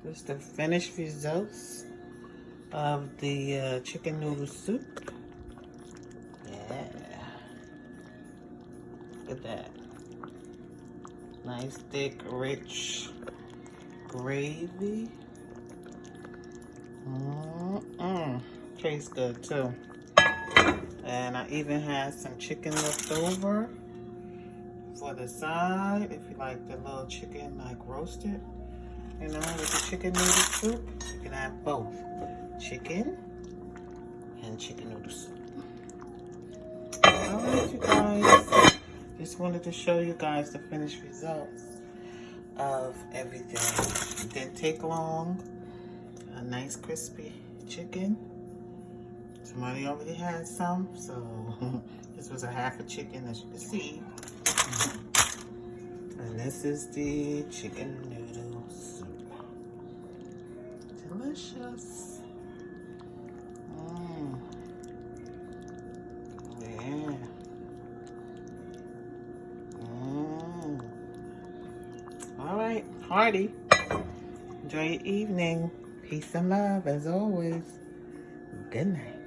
This is the finished results of the chicken noodle soup. Yeah. Look at that. Nice, thick, rich gravy. Tastes good too. And I even had some chicken left over for the side. If you like the little chicken like roasted, you know, with the chicken noodle soup, you can have both chicken and chicken noodle soup. Alright, you guys. Just wanted to show you guys the finished results of everything. It didn't take long. A nice crispy chicken. Somebody already had some, so this was a half a chicken, as you can see. And this is the chicken noodle soup. Delicious. Yeah. All right, party. Enjoy your evening. Peace and love, as always. Good night.